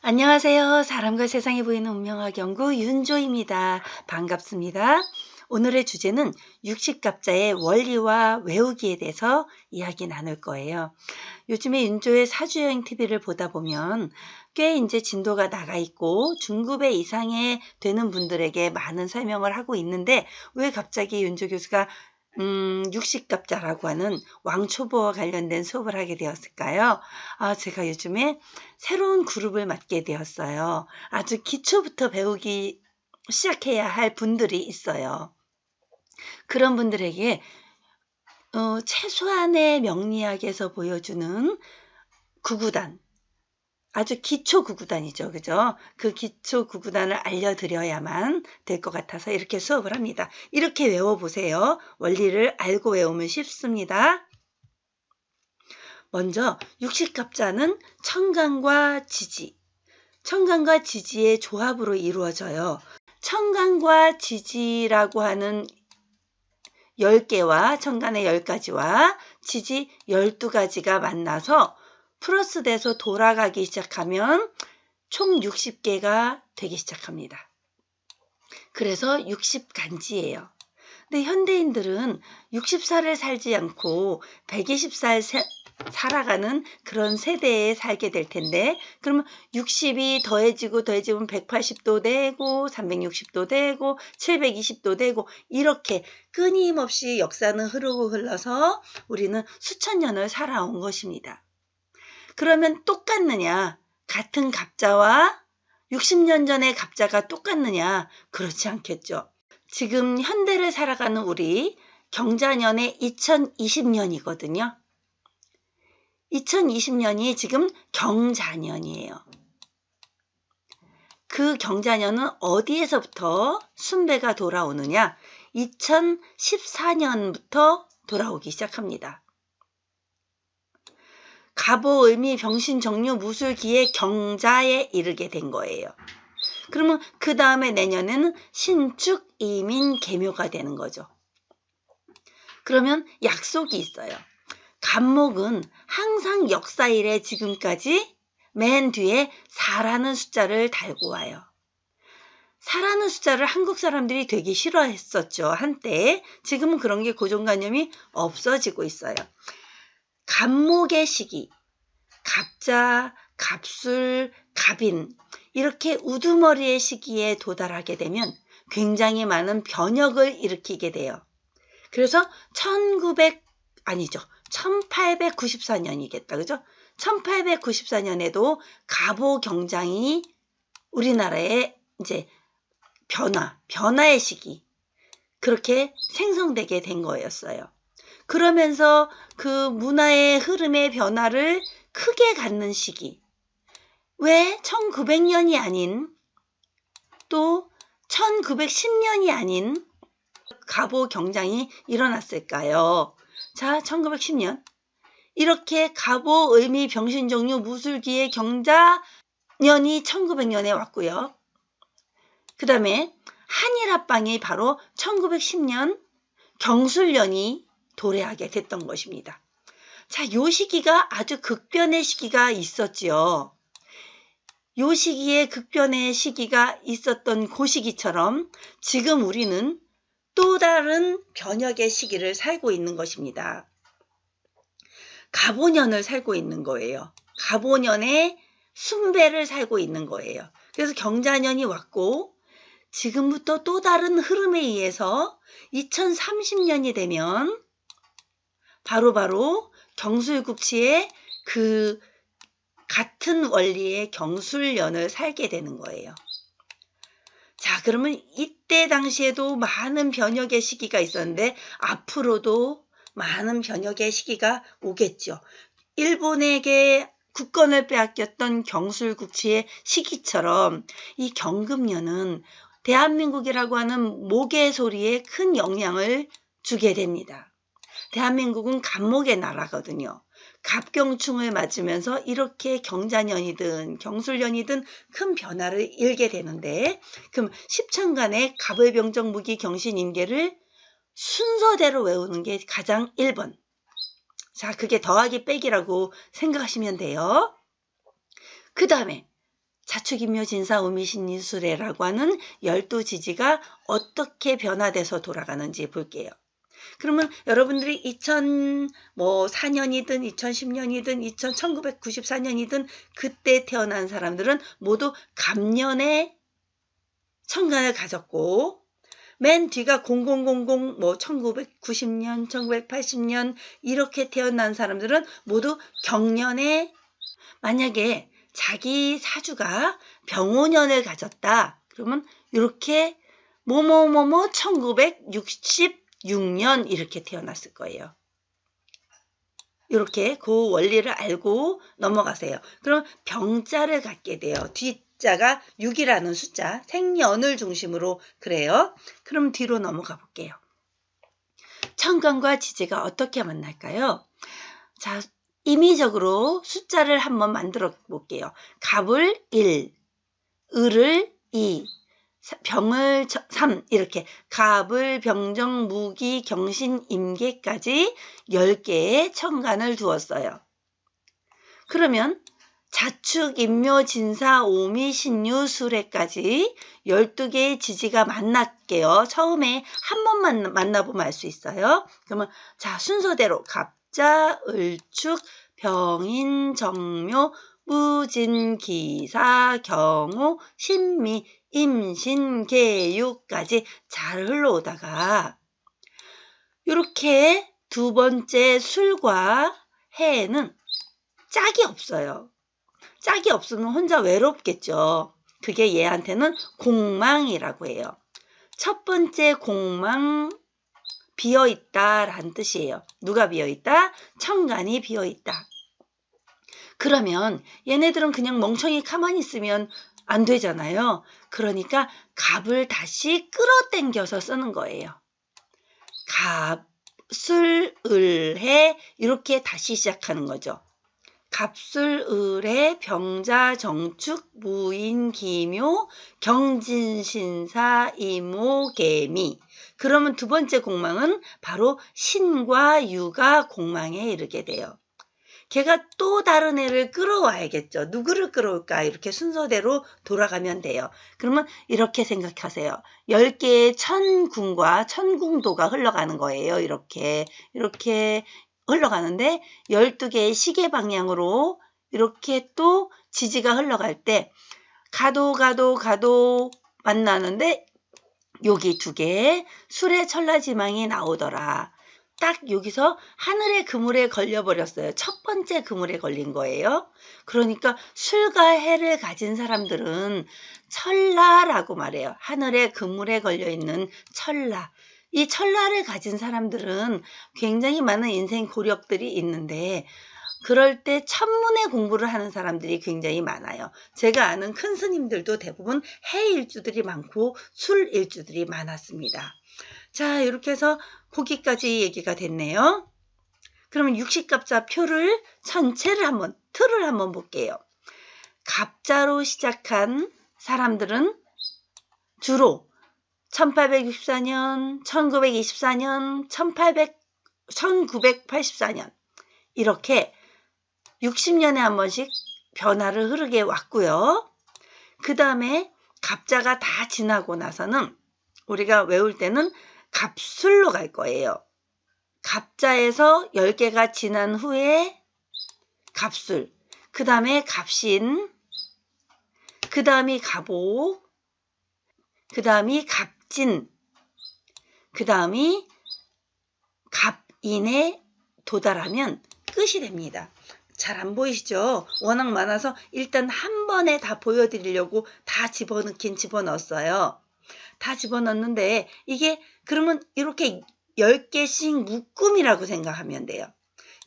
안녕하세요. 사람과 세상이 보이는 운명학 연구 윤조입니다. 반갑습니다. 오늘의 주제는 육식갑자의 원리와 외우기에 대해서 이야기 나눌 거예요. 요즘에 윤조의 사주여행 TV를 보다 보면 꽤 이제 진도가 나가 있고 중급의 이상의 되는 분들에게 많은 설명을 하고 있는데 왜 갑자기 윤조 교수가 육식갑자라고 하는 왕초보와 관련된 수업을 하게 되었을까요? 제가 요즘에 새로운 그룹을 맡게 되었어요. 아주 기초부터 배우기 시작해야 할 분들이 있어요. 그런 분들에게 최소한의 명리학에서 보여주는 구구단, 아주 기초 구구단이죠. 그죠? 그 기초 구구단을 알려드려야만 될 것 같아서 이렇게 수업을 합니다. 이렇게 외워보세요. 원리를 알고 외우면 쉽습니다. 먼저 육식갑자는 청간과 지지, 청간과 지지의 조합으로 이루어져요. 청간과 지지라고 하는 10개와 청간의 10가지와 지지 12가지가 만나서 플러스 돼서 돌아가기 시작하면 총 60개가 되기 시작합니다. 그래서 60간지예요. 근데 현대인들은 60살을 살지 않고 120살 살아가는 그런 세대에 살게 될 텐데, 그러면 60이 더해지고 더해지면 180도 되고 360도 되고 720도 되고 이렇게 끊임없이 역사는 흐르고 흘러서 우리는 수천 년을 살아온 것입니다. 그러면 똑같느냐? 같은 갑자와 60년 전의 갑자가 똑같느냐? 그렇지 않겠죠. 지금 현대를 살아가는 우리 경자년의 2020년이거든요. 2020년이 지금 경자년이에요. 그 경자년은 어디에서부터 순배가 돌아오느냐? 2014년부터 돌아오기 시작합니다. 갑오, 을미, 병신, 정유, 무술, 기의 경자에 이르게 된 거예요. 그러면 그 다음에 내년에는 신축, 이민, 계묘가 되는 거죠. 그러면 약속이 있어요. 갑목은 항상 역사 이래 지금까지 맨 뒤에 4라는 숫자를 달고 와요. 4라는 숫자를 한국 사람들이 되게 싫어했었죠, 한때. 지금은 그런 게 고정관념이 없어지고 있어요. 갑목의 시기, 갑자, 갑술, 갑인 이렇게 우두머리의 시기에 도달하게 되면 굉장히 많은 변혁을 일으키게 돼요. 그래서 1894년이겠다. 그죠? 1894년에도 갑오 경장이 우리나라의 이제 변화의 시기 그렇게 생성되게 된 거였어요. 그러면서 그 문화의 흐름의 변화를 크게 갖는 시기. 왜 1900년이 아닌 또 1910년이 아닌 갑오 경장이 일어났을까요? 자, 1910년. 이렇게 갑오, 을미, 병신, 정유, 무술, 기의 경자년이 1900년에 왔고요. 그 다음에 한일합방이 바로 1910년 경술년이 도래하게 됐던 것입니다. 자, 요 시기가 아주 극변의 시기가 있었지요. 요 시기에 극변의 시기가 있었던 그 시기처럼 지금 우리는 또 다른 변혁의 시기를 살고 있는 것입니다. 갑오년을 살고 있는 거예요. 갑오년의 순배를 살고 있는 거예요. 그래서 경자년이 왔고 지금부터 또 다른 흐름에 의해서 2030년이 되면 바로 경술국치의 그 같은 원리의 경술년을 살게 되는 거예요. 자, 그러면 이때 당시에도 많은 변혁의 시기가 있었는데 앞으로도 많은 변혁의 시기가 오겠죠. 일본에게 국권을 빼앗겼던 경술국치의 시기처럼 이 경금년은 대한민국이라고 하는 모계소리에 큰 영향을 주게 됩니다. 대한민국은 갑목의 나라거든요. 갑경충을 맞으면서 이렇게 경자년이든 경술년이든 큰 변화를 일게 되는데 그럼 십천간의 갑을병정 무기 경신임계를 순서대로 외우는 게 가장 1번. 자, 그게 더하기 빼기라고 생각하시면 돼요. 그 다음에 자축인묘진사오미신유술해라고 하는 12지지가 어떻게 변화돼서 돌아가는지 볼게요. 그러면 여러분들이 2004년이든 2010년이든 1994년이든 그때 태어난 사람들은 모두 갑년에 천간을 가졌고, 맨 뒤가 0000 1990년 1980년 이렇게 태어난 사람들은 모두 경년에, 만약에 자기 사주가 병오년을 가졌다 그러면 이렇게 뭐뭐뭐뭐 1966년 이렇게 태어났을 거예요. 이렇게 그 원리를 알고 넘어가세요. 그럼 병자를 갖게 돼요. 뒷자가 6이라는 숫자, 생년을 중심으로 그래요. 그럼 뒤로 넘어가 볼게요. 천간과 지지가 어떻게 만날까요? 자, 임의적으로 숫자를 한번 만들어 볼게요. 갑을 1, 을을 2, 병을 3 이렇게 갑을 병정 무기 경신 임계까지 10개의 천간을 두었어요. 그러면 자축 인묘 진사 오미 신유 수레까지 12개의 지지가 만날게요. 처음에 한 번만 만나보면 알 수 있어요. 그러면 자, 순서대로 갑자, 을축, 병인, 정묘, 무진, 기사, 경호, 신미, 임신, 계유까지 잘 흘러오다가 이렇게 두 번째 술과 해에는 짝이 없어요. 짝이 없으면 혼자 외롭겠죠. 그게 얘한테는 공망이라고 해요. 첫 번째 공망 비어있다라는 뜻이에요. 누가 비어있다? 천간이 비어있다. 그러면 얘네들은 그냥 멍청이 가만히 있으면 안 되잖아요. 그러니까 갑을 다시 끌어당겨서 쓰는 거예요. 갑, 술, 을, 해 이렇게 다시 시작하는 거죠. 갑술, 을해, 병자, 정축, 무인, 기묘, 경진신사, 이모, 개미. 그러면 두 번째 공망은 바로 신과 유가 공망에 이르게 돼요. 걔가 또 다른 애를 끌어와야겠죠. 누구를 끌어올까? 이렇게 순서대로 돌아가면 돼요. 그러면 이렇게 생각하세요. 10개의 천궁과 천궁도가 흘러가는 거예요. 이렇게 흘러가는데 12개의 시계 방향으로 이렇게 또 지지가 흘러갈 때 가도 만나는데 여기 2개 술의 천라지망이 나오더라. 딱 여기서 하늘의 그물에 걸려버렸어요. 첫 번째 그물에 걸린 거예요. 그러니까 술과 해를 가진 사람들은 천라라고 말해요. 하늘의 그물에 걸려있는 천라. 이 천라를 가진 사람들은 굉장히 많은 인생 고력들이 있는데 그럴 때 천문의 공부를 하는 사람들이 굉장히 많아요. 제가 아는 큰 스님들도 대부분 해 일주들이 많고 술 일주들이 많았습니다. 자, 이렇게 해서 거기까지 얘기가 됐네요. 그러면 육식갑자 표를 전체를 틀을 한번 볼게요. 갑자로 시작한 사람들은 주로 1864년, 1924년, 1984년 이렇게 60년에 한 번씩 변화를 흐르게 왔고요. 그 다음에 갑자가 다 지나고 나서는 우리가 외울 때는 갑술로 갈 거예요. 갑자에서 10개가 지난 후에 갑술, 그 다음에 갑신, 그 다음이 갑오, 그 다음이 갑진, 그 다음이 갑인에 도달하면 끝이 됩니다. 잘 안 보이시죠? 워낙 많아서 일단 한 번에 다 보여드리려고 다 집어넣었어요. 다 집어넣는데 이게 그러면 이렇게 10개씩 묶음이라고 생각하면 돼요.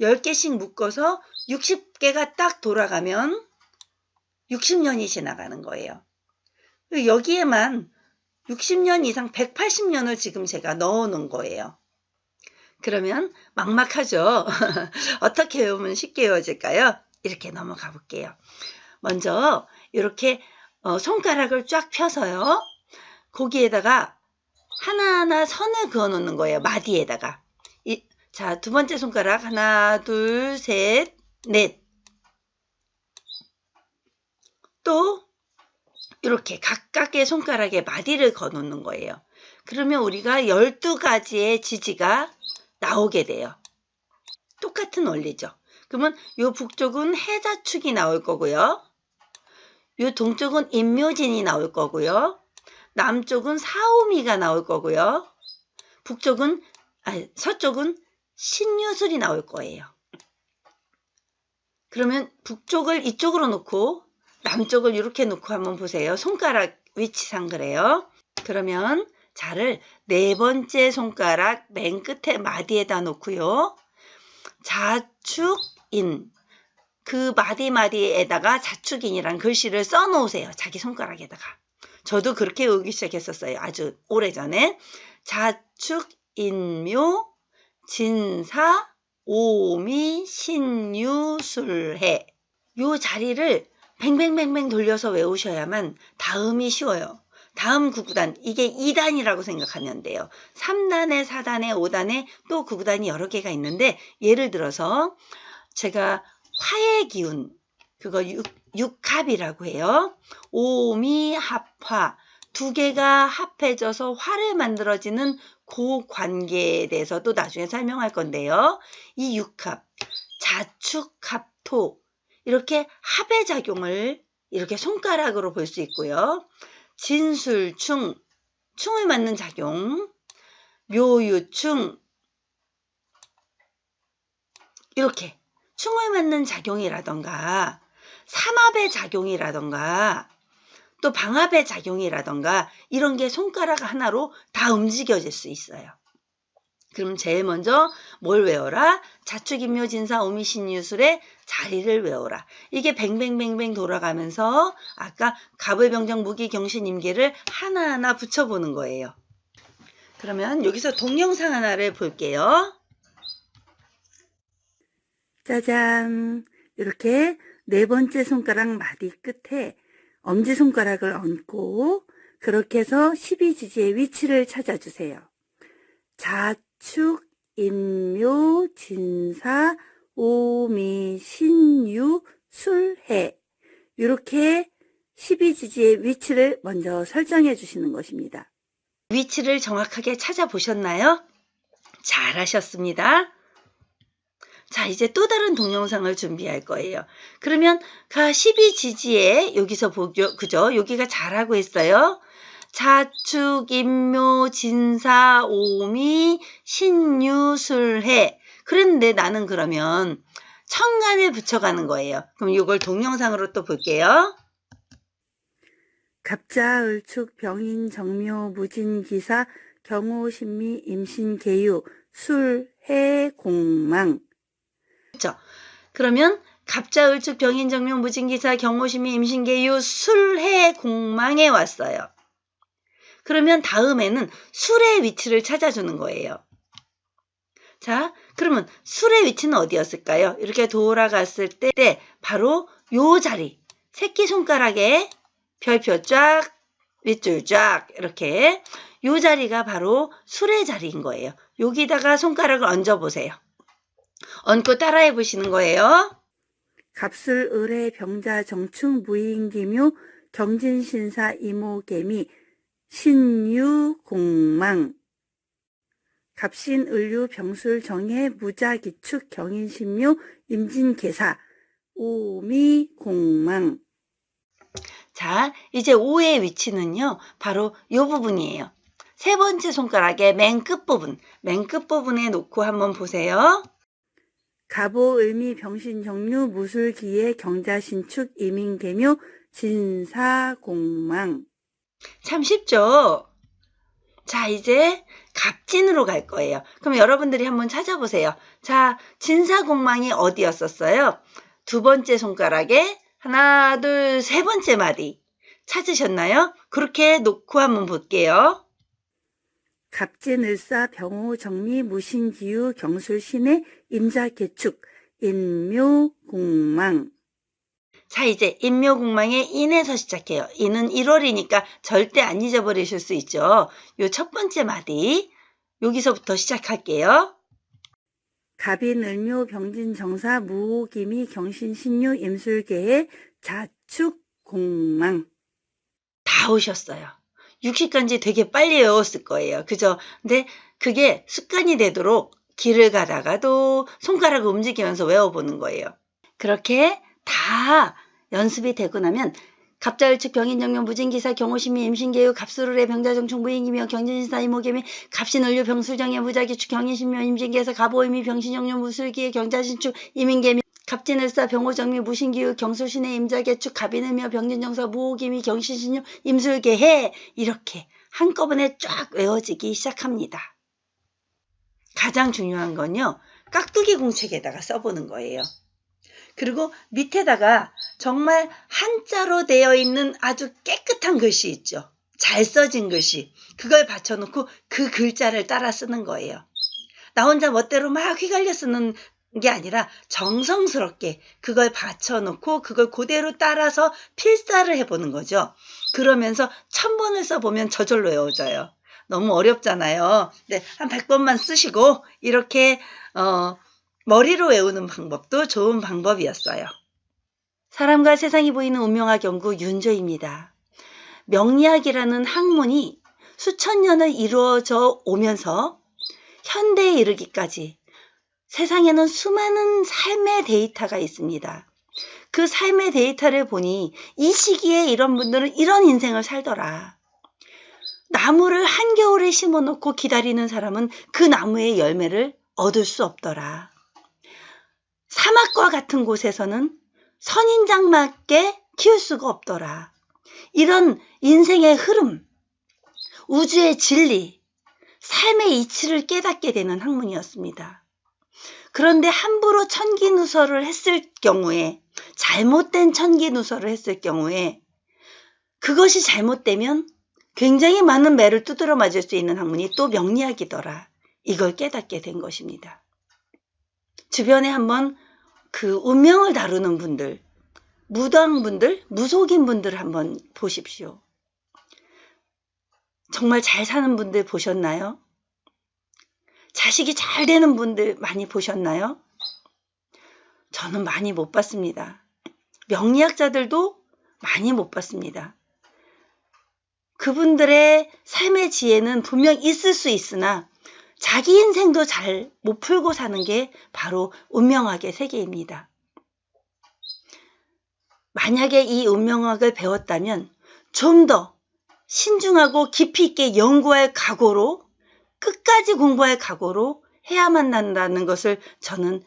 10개씩 묶어서 60개가 딱 돌아가면 60년이 지나가는 거예요. 여기에만 60년 이상 180년을 지금 제가 넣어 놓은 거예요. 그러면 막막하죠? 어떻게 외우면 쉽게 외워질까요? 이렇게 넘어가 볼게요. 먼저 이렇게 손가락을 쫙 펴서요. 거기에다가 하나하나 선을 그어 놓는 거예요. 마디에다가. 자, 두 번째 손가락 하나, 둘, 셋, 넷. 또 이렇게 각각의 손가락에 마디를 거놓는 거예요. 그러면 우리가 12가지의 지지가 나오게 돼요. 똑같은 원리죠. 그러면 요 북쪽은 해자축이 나올 거고요. 요 동쪽은 인묘진이 나올 거고요. 남쪽은 사오미가 나올 거고요. 서쪽은 신유술이 나올 거예요. 그러면 북쪽을 이쪽으로 놓고 남쪽을 이렇게 놓고 한번 보세요. 손가락 위치상 그래요. 그러면 자를 4번째 손가락 맨 끝에 마디에다 놓고요. 자축인, 그 마디마디에다가 자축인이란 글씨를 써놓으세요. 자기 손가락에다가. 저도 그렇게 외우기 시작했었어요. 아주 오래전에. 자축인묘 진사 오미 신유술해. 요 자리를 뱅뱅뱅뱅 돌려서 외우셔야만 다음이 쉬워요. 다음 구구단, 이게 2단이라고 생각하면 돼요. 3단에 4단에 5단에 또 구구단이 여러 개가 있는데, 예를 들어서 제가 화의 기운, 그거 육합이라고 해요. 오미 합화, 2개가 합해져서 화를 만들어지는 그 관계에 대해서도 나중에 설명할 건데요. 이 육합, 자축합토, 이렇게 합의 작용을 이렇게 손가락으로 볼 수 있고요. 진술충, 충을 맞는 작용, 묘유충, 이렇게 충을 맞는 작용이라던가 삼합의 작용이라던가 또 방합의 작용이라던가 이런 게 손가락 하나로 다 움직여질 수 있어요. 그럼 제일 먼저 뭘 외워라? 자축인묘 진사 오미신유술의 자리를 외워라. 이게 뱅뱅뱅뱅 돌아가면서 아까 갑을병정 무기경신임계를 하나하나 붙여보는 거예요. 그러면 여기서 동영상 하나를 볼게요. 짜잔! 이렇게 4번째 손가락 마디 끝에 엄지손가락을 얹고 그렇게 해서 12지지의 위치를 찾아주세요. 자축, 인묘, 진사, 오미, 신유, 술해. 이렇게 12지지의 위치를 먼저 설정해 주시는 것입니다. 위치를 정확하게 찾아보셨나요? 잘하셨습니다. 자, 이제 또 다른 동영상을 준비할 거예요. 그러면 12지지에 여기서 그죠? 여기가 잘하고 있어요. 자축, 인묘, 진사, 오미, 신유술해. 그런데 나는 그러면 천간을 붙여가는 거예요. 그럼 이걸 동영상으로 또 볼게요. 갑자, 을축, 병인, 정묘, 무진, 기사, 경호, 신미, 임신, 계유, 술, 해, 공망. 그렇죠? 그러면 갑자, 을축, 병인, 정묘, 무진, 기사, 경호, 신미, 임신, 계유, 술, 해, 공망에 왔어요. 그러면 다음에는 술의 위치를 찾아주는 거예요. 자, 그러면 술의 위치는 어디였을까요? 이렇게 돌아갔을 때 바로 요 자리, 새끼손가락에 별표 쫙, 윗줄 쫙 이렇게 요 자리가 바로 술의 자리인 거예요. 여기다가 손가락을 얹어보세요. 얹고 따라해 보시는 거예요. 갑술, 을해, 병자, 정충, 무인기묘, 경진신사, 이모개미, 신유, 공망. 갑신, 을류, 병술, 정해, 무자, 기축, 경인, 신묘, 임진, 계사, 오미, 공망. 자, 이제 오의 위치는요, 바로 이 부분이에요. 3번째 손가락의 맨 끝부분, 맨 끝부분에 놓고 한번 보세요. 갑오, 을미, 병신, 정류, 무술, 기해, 경자, 신축, 이민, 계묘, 진사, 공망. 참 쉽죠? 자, 이제 갑진으로 갈 거예요. 그럼 여러분들이 한번 찾아보세요. 자, 진사공망이 어디였었어요? 2번째 손가락에 하나, 둘, 3번째 마디. 찾으셨나요? 그렇게 놓고 한번 볼게요. 갑진, 을사, 병호, 정미, 무신, 기유, 경술, 신해, 임자, 개축, 인묘, 공망. 자, 이제 인묘공망의 인에서 시작해요. 인은 1월이니까 절대 안 잊어버리실 수 있죠. 요 첫 번째 마디 여기서부터 시작할게요. 갑인, 을묘, 병진, 정사, 무호, 기미, 경신, 신유, 임술계해, 자축, 공망. 다 오셨어요. 60간지 되게 빨리 외웠을 거예요. 그죠? 근데 그게 습관이 되도록 길을 가다가도 손가락을 움직이면서 외워보는 거예요. 그렇게 다 연습이 되고 나면 갑자을축 병인정명 무진기사 경호신미 임신계유 갑수르레 병자정충 무인기며 경진신사 이모개미 갑신을류 병술정예 무자기축 경인신묘 임신계에서 갑오이미 병신정령 무술기에 경자신축 이민개미 갑진을사 병호정미 무신기유 경술신의 임자계축 갑인을며 병진정사 무호기미 경신신유 임술계해 이렇게 한꺼번에 쫙 외워지기 시작합니다. 가장 중요한 건요. 깍두기 공책에다가 써보는 거예요. 그리고 밑에다가 정말 한자로 되어 있는 아주 깨끗한 글씨 있죠. 잘 써진 글씨. 그걸 받쳐놓고 그 글자를 따라 쓰는 거예요. 나 혼자 멋대로 막 휘갈려 쓰는 게 아니라 정성스럽게 그걸 받쳐놓고 그걸 그대로 따라서 필사를 해보는 거죠. 그러면서 1000번을 써보면 저절로 외워져요. 너무 어렵잖아요. 네, 한 100번만 쓰시고 이렇게 머리로 외우는 방법도 좋은 방법이었어요. 사람과 세상이 보이는 운명학 연구 윤조입니다. 명리학이라는 학문이 수천 년을 이루어져 오면서 현대에 이르기까지 세상에는 수많은 삶의 데이터가 있습니다. 그 삶의 데이터를 보니 이 시기에 이런 분들은 이런 인생을 살더라. 나무를 한겨울에 심어놓고 기다리는 사람은 그 나무의 열매를 얻을 수 없더라. 사막과 같은 곳에서는 선인장맞게 키울 수가 없더라. 이런 인생의 흐름, 우주의 진리, 삶의 이치를 깨닫게 되는 학문이었습니다. 그런데 함부로 천기누설을 했을 경우에, 잘못된 천기누설을 했을 경우에 그것이 잘못되면 굉장히 많은 매를 두드려 맞을 수 있는 학문이 또 명리학이더라. 이걸 깨닫게 된 것입니다. 주변에 한번 그 운명을 다루는 분들, 무당분들, 무속인 분들 한번 보십시오. 정말 잘 사는 분들 보셨나요? 자식이 잘 되는 분들 많이 보셨나요? 저는 많이 못 봤습니다. 명리학자들도 많이 못 봤습니다. 그분들의 삶의 지혜는 분명 있을 수 있으나 자기 인생도 잘 못 풀고 사는 게 바로 운명학의 세계입니다. 만약에 이 운명학을 배웠다면 좀 더 신중하고 깊이 있게 연구할 각오로 끝까지 공부할 각오로 해야만 한다는 것을 저는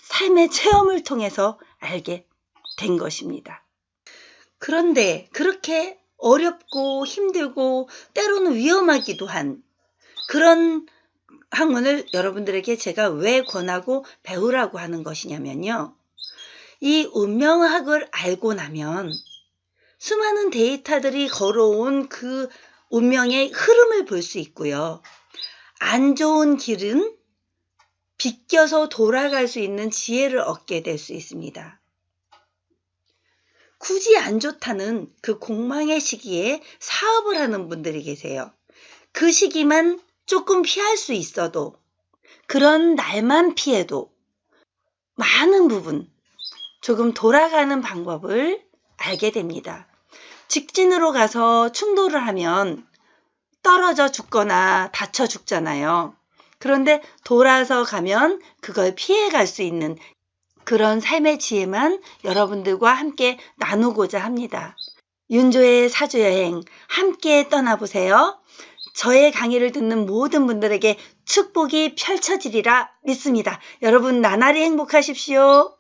삶의 체험을 통해서 알게 된 것입니다. 그런데 그렇게 어렵고 힘들고 때로는 위험하기도 한 그런 학문을 여러분들에게 제가 왜 권하고 배우라고 하는 것이냐면요. 이 운명학을 알고 나면 수많은 데이터들이 걸어온 그 운명의 흐름을 볼 수 있고요. 안 좋은 길은 비껴서 돌아갈 수 있는 지혜를 얻게 될 수 있습니다. 굳이 안 좋다는 그 공망의 시기에 사업을 하는 분들이 계세요. 그 시기만 조금 피할 수 있어도 그런 날만 피해도 많은 부분 조금 돌아가는 방법을 알게 됩니다. 직진으로 가서 충돌을 하면 떨어져 죽거나 다쳐 죽잖아요. 그런데 돌아서 가면 그걸 피해 갈 수 있는 그런 삶의 지혜만 여러분들과 함께 나누고자 합니다. 윤조의 사주여행 함께 떠나보세요. 저의 강의를 듣는 모든 분들에게 축복이 펼쳐지리라 믿습니다. 여러분 나날이 행복하십시오.